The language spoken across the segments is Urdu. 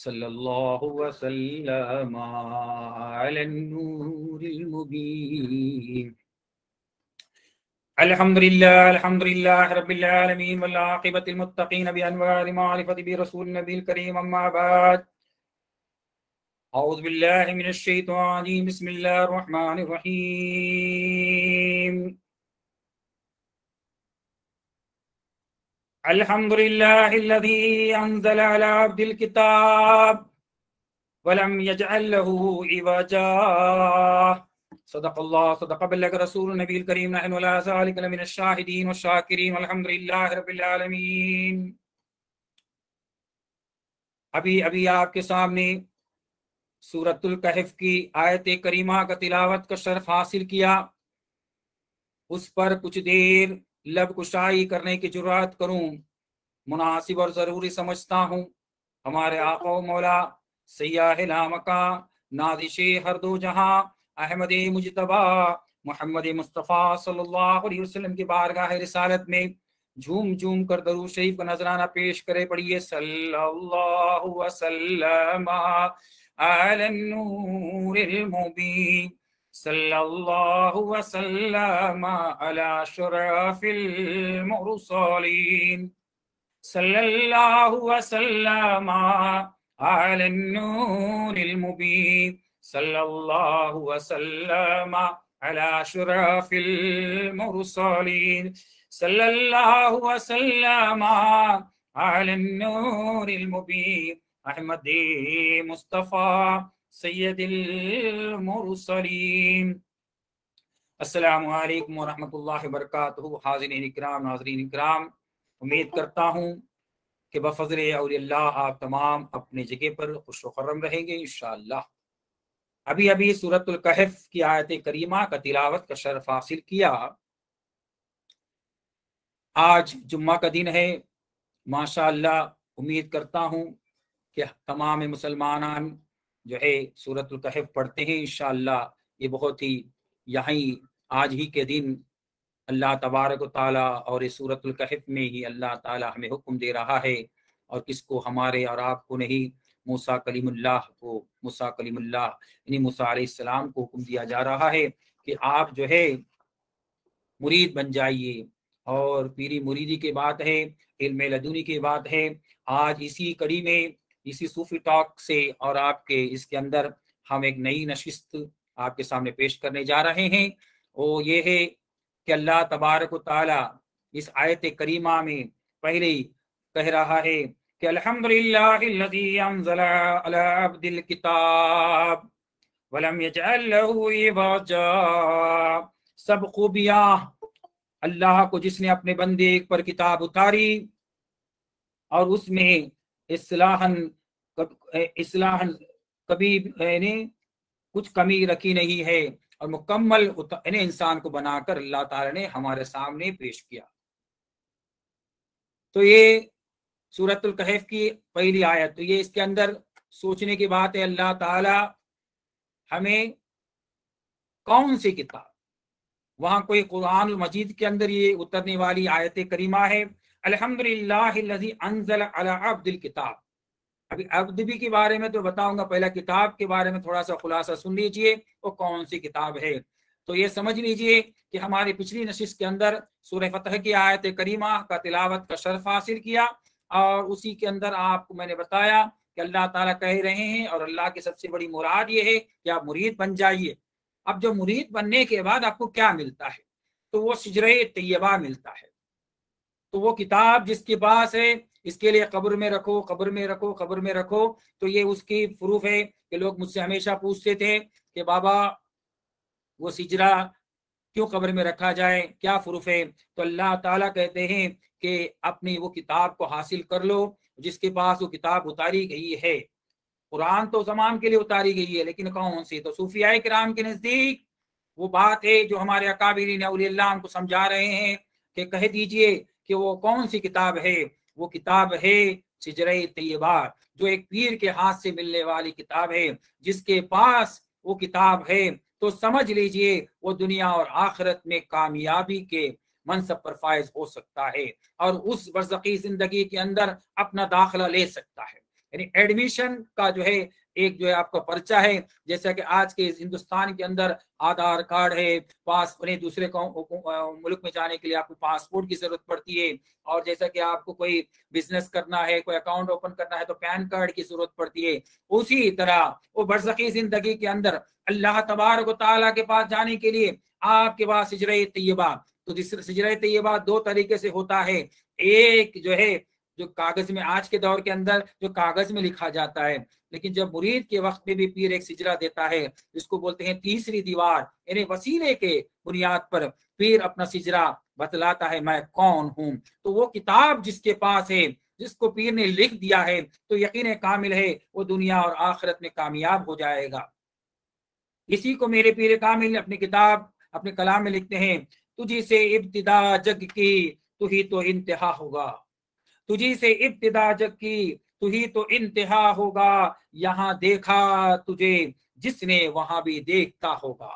صلی اللہ وسلم علی النور المبین۔ الحمدللہ رب العالمین والعاقبۃ للمتقین بانوار معرفت برسول النبی الکریم، اما بعد، اعوذ باللہ من الشیطان الرجیم، بسم اللہ الرحمن الرحیم۔ الحمدللہ الذی انزل علی عبد الکتاب ولم يجعل له عوجا، صدق اللہ صدق بلغ رسول النبی الکریم، نحن علی ذلک لمن الشاہدین والشاکرین، والحمدللہ رب العالمین۔ ابھی آپ کے سامنے سورۃ الکہف کی آیت کریمہ کا تلاوت کا شرف حاصل کیا، اس پر کچھ دیر لب کشائی کرنے کی جرات کروں مناسب اور ضروری سمجھتا ہوں۔ ہمارے آقا و مولا سیاہ لامکا نازش ہر دو جہاں احمد مجتبی محمد مصطفیٰ صلی اللہ علیہ وسلم کی بارگاہ رسالت میں جھوم جھوم کر درود شریف کا نذرانہ پیش کرے، پڑھیے صلی اللہ وسلم علی النور المبین، صلی اللہ وسلم علی اشرف المرسلین، صلی اللہ وسلم علی النور المبین، صلی اللہ وسلم علی اشرف المرسلین، صلی اللہ وسلم علی النور المبین، احمد مصطفیٰ سید المرسلین۔ السلام علیکم ورحمۃ اللہ وبرکاتہ۔ حاضرین اکرام، ناظرین اکرام، امید کرتا ہوں کہ بفضل اولیاء اللہ آپ تمام اپنی جگہ پر خوش و خرم رہیں گے انشاءاللہ۔ ابھی سورۃ الکہف کی آیت کریمہ کا تلاوت کا شرف حاصل کیا۔ آج جمعہ کا دن ہے، ماشاءاللہ امید کرتا ہوں کہ تمام مسلمان جو ہے سورۃ الکہف پڑھتے ہیں انشاءاللہ۔ یہ بہت ہی آج ہی کے دن اللہ تبارک و تعالیٰ اور اس سورۃ الکہف میں ہی اللہ تعالیٰ ہمیں حکم دے رہا ہے، اور کس کو، ہمارے اور آپ کو نہیں، موسیٰ کلیم اللہ کو، موسیٰ کلیم اللہ یعنی موسیٰ علیہ السلام کو حکم دیا جا رہا ہے کہ آپ جو ہے مرید بن جائیے۔ اور پیری مریدی کی بات ہے، علم لدنی کی بات ہے۔ آج اسی کڑی میں، اسی صوفی ٹاک سے اور آپ کے اس کے اندر ہم ایک نئی نشست آپ کے سامنے پیش کرنے جا رہے ہیں، وہ یہ ہے کہ اللہ تبارک و تعالی اس آیت کریمہ میں پہلے ہی کہہ رہا ہے کہ الحمدللہ الذی انزل علی عبد الکتاب ولم یجعل له عوجا۔ سب خوبیاں اللہ کو جس نے اپنے بندے پر کتاب اتاری اور اس میں اصلاحاً کبھی کچھ کمی رکھی نہیں ہے، اور مکمل انسان کو بنا کر اللہ تعالی نے ہمارے سامنے پیش کیا۔ تو یہ سورۃ الکہف کی پہلی آیت، تو یہ اس کے اندر سوچنے کی بات ہے، اللہ تعالی ہمیں کون سی کتاب، وہاں کوئی قرآن المجید کے اندر یہ اترنے والی آیت کریمہ ہے الحمدللہ الذی انزل علی عبد الکتاب۔ ابھی عبد بھی کے بارے میں تو بتاؤں گا، پہلا کتاب کے بارے میں تھوڑا سا خلاصہ سن لیجئے، وہ کون سی کتاب ہے۔ تو یہ سمجھ لیجئے کہ ہماری پچھلی نشست کے اندر سورہ فتح کی آیت کریمہ کا تلاوت کا شرف حاصل کیا، اور اسی کے اندر آپ کو میں نے بتایا کہ اللہ تعالیٰ کہہ رہے ہیں، اور اللہ کی سب سے بڑی مراد یہ ہے کہ آپ مرید بن جائیے۔ اب جو مرید بننے کے بعد آپ کو کیا ملتا ہے، تو وہ شجرہ طیبہ ملتا ہے۔ تو وہ کتاب جس کے پاس ہے، اس کے لیے قبر میں رکھو، قبر میں رکھو، قبر میں رکھو۔ تو یہ اس کی پروف ہے کہ لوگ مجھ سے ہمیشہ پوچھتے تھے کہ بابا وہ سجرہ کیوں قبر میں رکھا جائے، کیا پروف ہے؟ تو اللہ تعالیٰ کہتے ہیں کہ اپنی وہ کتاب کو حاصل کر لو جس کے پاس وہ کتاب اتاری گئی ہے۔ قرآن تو تمام کے لیے اتاری گئی ہے، لیکن کون سی؟ تو صوفیاء کرام کے نزدیک وہ بات ہے جو ہمارے اکابرین اولیاء اللہ ہم کو سمجھا رہے ہیں کہ کہہ دیجئے کہ وہ کون سی کتاب ہے۔ وہ کتاب ہے شجرہ طیبہ، جو ایک پیر کے ہاتھ سے ملنے والی کتاب ہے۔ جس کے پاس وہ کتاب ہے تو سمجھ لیجئے وہ دنیا اور آخرت میں کامیابی کے منصب پر فائز ہو سکتا ہے، اور اس برزخی زندگی کے اندر اپنا داخلہ لے سکتا ہے۔ یعنی ایڈمیشن کا جو ہے ایک جو ہے آپ کا پرچہ ہے، جیسا کہ آج کے ہندوستان کے اندر آدھار کارڈ ہے، دوسرے ملک میں جانے کے لیے آپ کو پاسپورٹ کی ضرورت پڑتی ہے، اور جیسا کہ آپ کو کوئی بزنس کرنا ہے، کوئی اکاؤنٹ اوپن کرنا ہے تو پین کارڈ کی ضرورت پڑتی ہے، اسی طرح وہ برزخی زندگی کے اندر اللہ تبارک و تعالیٰ کے پاس جانے کے لیے آپ کے پاس ہجرہ طیبہ، تو ہجرہ طیبہ دو طریقے سے ہوتا ہے، ایک جو ہے جو کاغذ میں آج کے دور کے اندر جو کاغذ میں لکھا جاتا ہے، لیکن جب مرید کے وقت میں بھی پیر ایک سجرہ دیتا ہے جس کو بولتے ہیں تیسری دیوار، یعنی وسیلے کے بنیاد پر پیر اپنا سجرہ بتلاتا ہے میں کون ہوں، تو وہ کتاب جس کے پاس ہے، جس کو پیر نے لکھ دیا ہے، تو یقین کامل ہے وہ دنیا اور آخرت میں کامیاب ہو جائے گا۔ اسی کو میرے پیر کامل اپنی کتاب اپنے کلام میں لکھتے ہیں، تجھی سے ابتدا جگ کی تو ہی تو انتہا ہوگا، تجھی سے ابتدا جگ کی تو ہی تو انتہا ہوگا، یہاں دیکھا تجھے جس نے وہاں بھی دیکھتا ہوگا،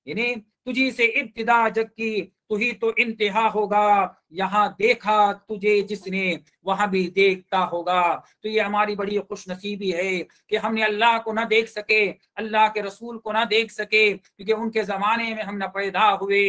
یعنی تجھی سے ابتدا جگ کی تو ہی تو انتہا ہوگا، یہاں دیکھا تجھے جس نے وہاں بھی دیکھتا ہوگا۔ تو یہ ہماری بڑی خوش نصیبی ہے کہ ہم نے اللہ کو نہ دیکھ سکے، اللہ کے رسول کو نہ دیکھ سکے، کیونکہ ان کے زمانے میں ہم نہ پیدا ہوئے،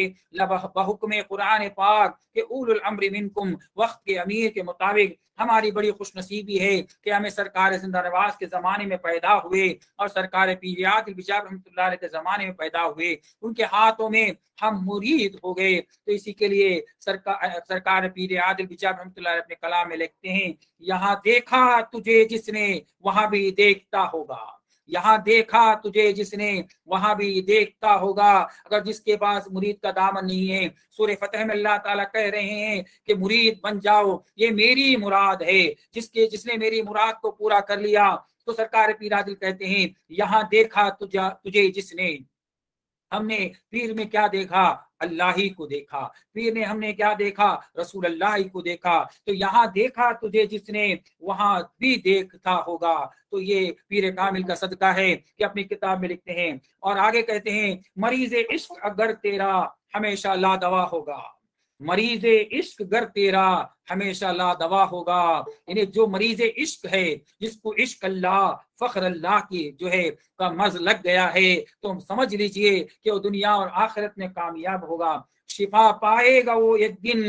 بحکم قرآن پاک کہ اول الامر منکم، وقت کے امیر کے مطابق ہماری بڑی خوش نصیبی ہے کہ ہمیں سرکار زندہ نواز کے زمانے میں پیدا ہوئے اور سرکار پیریات البجاب رحمۃ اللہ علیہ کے زمانے میں پیدا ہوئے، ان کے ہاتھوں میں ہم مرید ہو گئے۔ تو اسی کے لیے سرکار پیر عادل بجاب رحمۃ اللہ علیہ اپنے کلام میں لکھتے ہیں، یہاں دیکھا تجھے جس نے وہاں بھی دیکھتا ہوگا، یہاں دیکھا تجھے جس نے وہاں بھی دیکھتا ہوگا۔ اگر جس کے پاس مرید کا دامن نہیں ہے، سورہ فتح میں اللہ تعالیٰ کہہ رہے ہیں کہ مرید بن جاؤ، یہ میری مراد ہے، جس نے میری مراد کو پورا کر لیا، تو سرکار پیر عادل کہتے ہیں یہاں دیکھا تجھے جس نے، ہم نے پیر میں کیا دیکھا؟ اللہ ہی کو دیکھا، پیر نے ہم نے کیا دیکھا؟ رسول اللہ ہی کو دیکھا، تو یہاں دیکھا تجھے جس نے وہاں بھی دیکھتا ہوگا۔ تو یہ پیر کامل کا صدقہ ہے کہ اپنی کتاب میں لکھتے ہیں، اور آگے کہتے ہیں مریض عشق اگر تیرا ہمیشہ لا دوا ہوگا، مریض عشق گر تیرا ہمیشہ لا دوا ہوگا، یعنی جو مریض عشق ہے، جس کو عشق اللہ فخر اللہ کی جو ہے کا مز لگ گیا ہے، تو ہم سمجھ لیجئے کہ وہ دنیا اور آخرت میں کامیاب ہوگا، شفا پائے گا وہ ایک دن،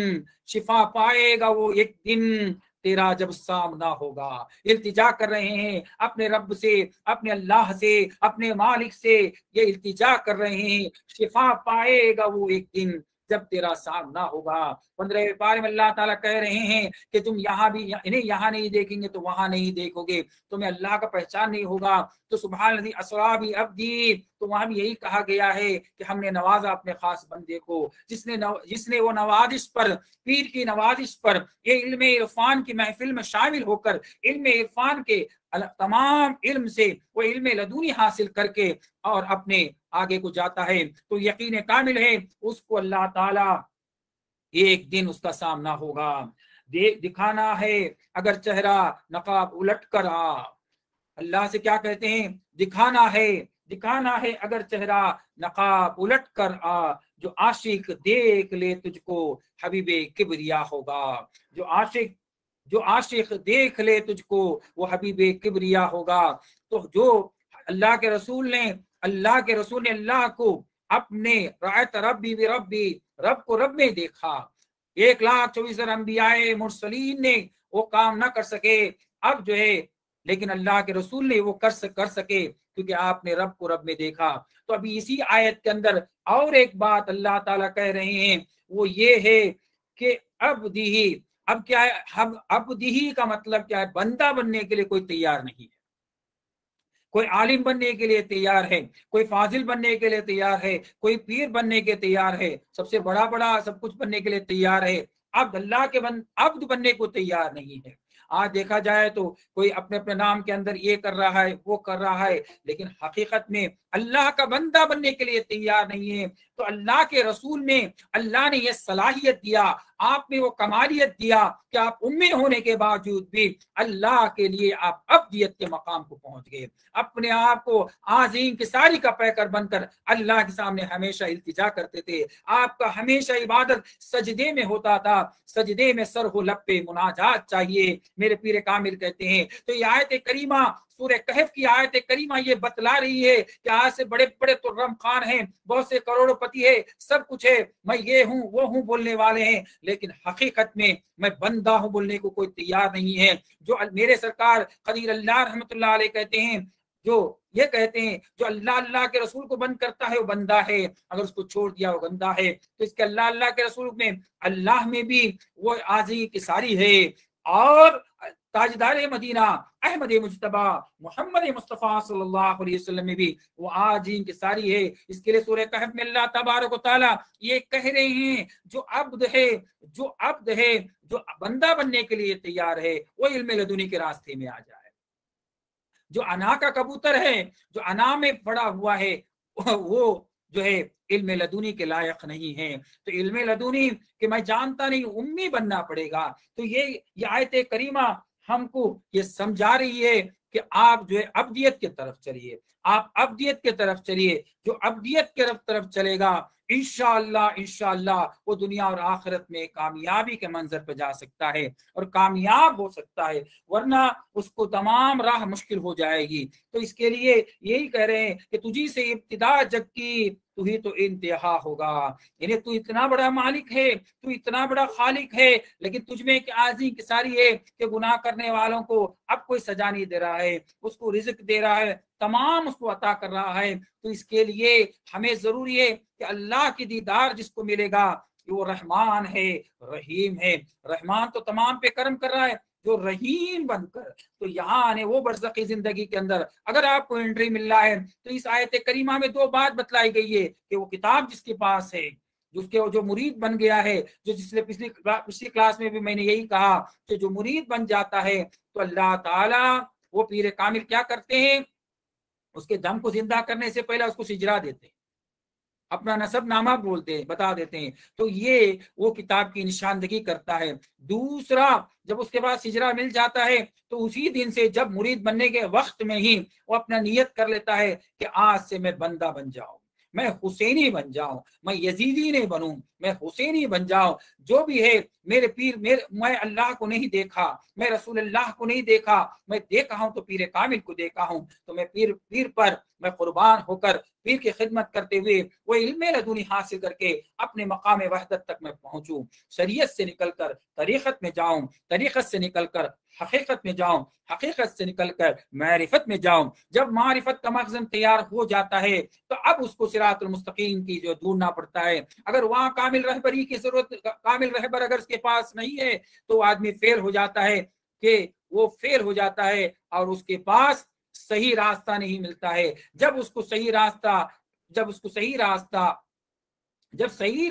شفا پائے گا وہ ایک دن تیرا جب سامنا ہوگا۔ التجا کر رہے ہیں اپنے رب سے، اپنے اللہ سے، اپنے مالک سے، یہ التجا کر رہے ہیں شفا پائے گا وہ ایک دن جب تیرا سامنا ہوگا۔ 15 پارے میں اللہ تعالیٰ کہہ رہے ہیں کہ تم یہاں بھی انہیں یہاں نہیں دیکھیں گے تو وہاں نہیں دیکھو گے، تمہیں اللہ کا پہچان نہیں ہوگا۔ تو سبحان الذی اسری بعبدہ، تو وہاں بھی یہی کہا گیا ہے کہ ہم نے نوازا اپنے خاص بندے کو، جس نے وہ نوازش پر، پیر کی نوازش پر، یہ علم عرفان کی محفل میں شامل ہو کر علم عرفان کے تمام علم سے وہ علم لدونی حاصل کر کے اور اپنے آگے کو جاتا ہے، تو یقین کامل ہے اس کو اللہ تعالیٰ ایک دن اس کا سامنا ہوگا۔ دکھانا ہے اگر چہرہ نقاب الٹ کر آ، اللہ سے کیا کہتے ہیں؟ دکھانا ہے اگر چہرہ نقاب الٹ کر آ، جو عاشق دیکھ لے تجھ کو حبیب کبریا ہوگا، جو عاشق دیکھ لے تجھ کو وہ حبیب کبریا ہوگا۔ تو جو اللہ کے رسول نے اللہ کو اپنے رأیت ربی بربی، رب کو رب میں دیکھا، 1,24,000 انبیاء مرسلین نے وہ کام نہ کر سکے، اب جو ہے لیکن اللہ کے رسول نے وہ کر سکے کیونکہ آپ نے رب کو رب میں دیکھا۔ تو ابھی اسی آیت کے اندر اور ایک بات اللہ تعالیٰ کہہ رہے ہیں، وہ یہ ہے کہ اب کیا ہے؟ عبدی کا مطلب کیا ہے؟ بندہ بننے کے لیے کوئی تیار نہیں ہے، کوئی عالم بننے کے لیے تیار ہے، کوئی فاضل بننے کے لیے تیار ہے، کوئی پیر بننے کے تیار ہے، سب سے بڑا سب کچھ بننے کے لیے تیار ہے، عبد اللہ کے عبد بننے کو تیار نہیں ہے۔ آج دیکھا جائے تو کوئی اپنے نام کے اندر یہ کر رہا ہے، وہ کر رہا ہے، لیکن حقیقت میں اللہ کا بندہ بننے کے لیے تیار نہیں ہے۔ تو اللہ کے رسول میں اللہ نے یہ صلاحیت دیا، آپ میں وہ کمالیت دیا کہ آپ امی ہونے کے باوجود بھی اللہ کے لیے آپ ابدیت کے مقام کو پہنچ گئے، اپنے آپ کو عظیم کی ساری کا پیکر بن کر اللہ کے سامنے ہمیشہ التجا کرتے تھے۔ آپ کا ہمیشہ عبادت سجدے میں ہوتا تھا، سجدے میں سر ہو لب پہ مناجات چاہیے، میرے پیر کامل کہتے ہیں۔ تو یہ آیت کریمہ سورہ کہف کی آیت کریمہ یہ بتلا رہی ہے کہ آج سے بڑے بڑے ترم خان ہیں، بہت سے کروڑوں پتی ہے، سب کچھ ہے، میں یہ ہوں وہ ہوں بولنے والے ہیں، لیکن حقیقت میں میں بندہ ہوں بولنے کو کوئی تیار نہیں ہے۔ جو میرے سرکار خلیل اللہ رحمۃ اللہ علیہ کہتے ہیں، جو یہ کہتے ہیں جو اللہ اللہ کے رسول کو بند کرتا ہے وہ بندہ ہے، اگر اس کو چھوڑ دیا وہ گندہ ہے۔ تو اس کے اللہ اللہ کے رسول میں اللہ میں بھی وہ عاجزی کی ساری ہے، اور تاجدار مدینہ احمد مجتبی محمد مصطفیٰ صلی اللہ علیہ وسلم میں بھی وہ عاجزی کی ساری ہے۔ اس کے لیے سورہ کہف میں اللہ تبارک و تعالی یہ کہہ رہے ہیں جو عبد ہے، جو عبد ہے، جو بندہ بننے کے لیے تیار ہے، وہ علم لدنی کے راستے میں آ جائے۔ جو انا کا کبوتر ہے، جو انا میں پڑا ہوا ہے، وہ جو ہے علم لدنی کے لائق نہیں ہے۔ تو علم لدنی کہ میں جانتا نہیں، امی بننا پڑے گا۔ تو یہ آیت کریمہ ہم کو یہ سمجھا رہی ہے کہ آپ جو ہے ابدیت کی طرف چلیے، آپ ابدیت کی طرف چلیے۔ جو ابدیت کی طرف چلے گا انشاءاللہ وہ دنیا اور آخرت میں کامیابی کے منظر پہ جا سکتا ہے اور کامیاب ہو سکتا ہے، ورنہ اس کو تمام راہ مشکل ہو جائے گی۔ تو اس کے لیے یہی کہہ رہے ہیں کہ تجھی سے ابتدا جگ کی تو ہی تو انتہا ہوگا، یعنی تو اتنا بڑا مالک ہے، تو اتنا بڑا خالق ہے، لیکن تجھ میں ایک عاجزی کی ساری ہے کہ گناہ کرنے والوں کو اب کوئی سزا نہیں دے رہا ہے، اس کو رزق دے رہا ہے، تمام اس کو عطا کر رہا ہے۔ تو اس کے لیے ہمیں ضروری ہے کہ اللہ کی دیدار جس کو ملے گا وہ رحمان ہے، رحیم ہے۔ رحمان تو تمام پہ کرم کر رہا ہے، جو رحیم بن کر تو یہاں آنے وہ برزخی زندگی کے اندر اگر آپ کو انٹری مل رہا ہے تو اس آیت کریمہ میں دو بات بتلائی گئی ہے کہ وہ کتاب جس کے پاس ہے، جو مرید بن گیا ہے، جو جس نے پچھلی کلاس میں بھی میں نے یہی کہا کہ جو مرید بن جاتا ہے تو اللہ تعالیٰ وہ پیر کامل کیا کرتے ہیں، اس کے دم کو زندہ کرنے سے پہلے اس کو سجرا دیتے ہیں، اپنا نسب نامہ بولتے ہیں، بتا دیتے ہیں۔ تو یہ وہ کتاب کی نشاندہی کرتا ہے۔ دوسرا، جب اس کے بعد سجرا مل جاتا ہے تو اسی دن سے جب مرید بننے کے وقت میں ہی وہ اپنا نیت کر لیتا ہے کہ آج سے میں بندہ بن جاؤں، میں حسینی بن جاؤں، میں یزیدی نہیں بنوں، میں حسینی بن جاؤں۔ جو بھی ہے میرے پیر، میں اللہ کو نہیں دیکھا، میں رسول اللہ کو نہیں دیکھا، میں دیکھا ہوں تو پیر کامل کو دیکھا ہوں، تو میں پیر پر میں قربان ہو کر پیر کی خدمت کرتے ہوئے وہ علم لدنی حاصل کر کے اپنے مقام وحدت تک میں پہنچوں، شریعت سے نکل کر طریقت میں جاؤں، طریقت سے نکل کر حقیقت میں جاؤں، حقیقت سے نکل کر معرفت میں جاؤں۔ جب معرفت کا مخزن تیار ہو جاتا ہے تو اب اس کو صراط المستقیم کی جو ڈھونڈنا پڑتا ہے۔ اگر وہاں کامل رہبری کی ضرورت، کامل رہبر اگر اس کے پاس نہیں ہے تو آدمی فیل ہو جاتا ہے، کہ وہ فیل ہو جاتا ہے اور اس کے پاس صحیح راستہ نہیں ملتا ہے۔ جب صحیح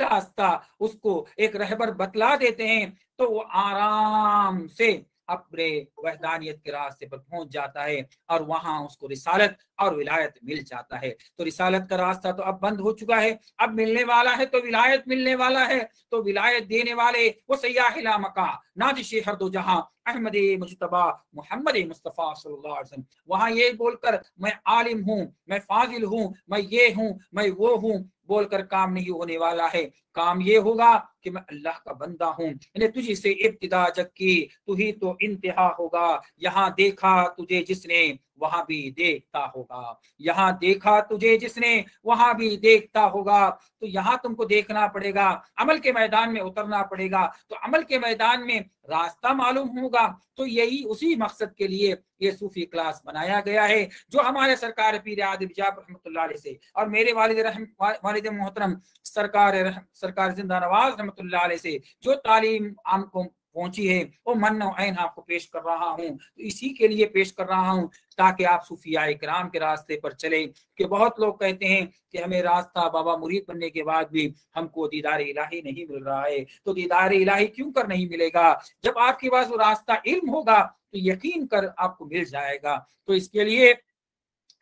راستہ اس کو ایک رہبر بتلا دیتے ہیں تو وہ آرام سے اپنے وحدانیت کے راستے پر پہنچ جاتا ہے اور وہاں اس کو رسالت اور ولایت مل جاتا ہے۔ تو رسالت کا راستہ تو اب بند ہو چکا ہے، اب ملنے والا ہے تو ولایت ملنے والا ہے۔ تو ولایت دینے والے وہ سیاح لا مکاں ناجش ہر دو جہاں احمد مجتبی محمد مصطفیٰ صلی اللہ علیہ وسلم، وہاں یہ بول کر میں عالم ہوں، میں فاضل ہوں، میں یہ ہوں، میں وہ ہوں بول کر کام نہیں ہونے والا ہے۔ کام یہ ہوگا کہ میں اللہ کا بندہ ہوں، یعنی تجھی سے ابتدا جگ کی تو ہی تو انتہا ہوگا۔ یہاں دیکھا تجھے جس نے وہاں بھی دیکھتا ہوگا، یہاں دیکھا تجھے جس نے وہاں بھی دیکھتا ہوگا۔ تو یہاں تم کو دیکھنا پڑے گا، عمل کے میدان میں اترنا پڑے گا، تو عمل کے میدان میں راستہ معلوم ہوگا۔ تو یہی اسی مقصد کے لیے یہ صوفی کلاس بنایا گیا ہے، جو ہمارے سرکار پیر عادل جاب رحمۃ اللہ علیہ سے اور میرے والد محترم سرکار زندہ نواز رحمۃ اللہ علیہ سے جو تعلیم عام کو پہنچی ہے وہ من و عین آپ کو پیش کر رہا ہوں۔ تو اسی کے لیے پیش کر رہا ہوں تاکہ آپ صوفیاء کرام کے راستے پر چلیں۔ کہ بہت لوگ کہتے ہیں کہ ہمیں راستہ بابا مرید بننے کے بعد بھی ہم کو دیدار الہی نہیں مل رہا ہے۔ تو دیدار الہی کیوں کر نہیں ملے گا؟ جب آپ کے پاس وہ راستہ علم ہوگا تو یقین کر آپ کو مل جائے گا۔ تو اس کے لیے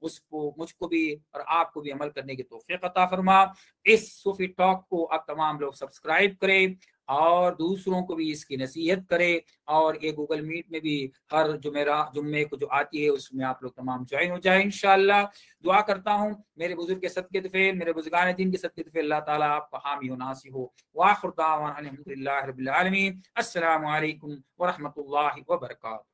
اس کو مجھ کو بھی اور آپ کو بھی عمل کرنے کی توفیق عطا فرما۔ اس صوفی ٹاک کو آپ تمام لوگ سبسکرائب کریں اور دوسروں کو بھی اس کی نصیحت کرے، اور یہ گوگل میٹ میں بھی ہر جمعے کو جو آتی ہے اس میں آپ لوگ تمام جوائن ہو جائیں انشاءاللہ۔ دعا کرتا ہوں میرے بزرگ کے صدقے طفیل، میرے بزرگان دین کے صدقے طفیل، اللہ تعالیٰ آپ کا حامی و ناصر ہو۔ وآخر دعوانا الحمدللہ رب العالمین۔ السلام علیکم ورحمۃ اللہ وبرکاتہ۔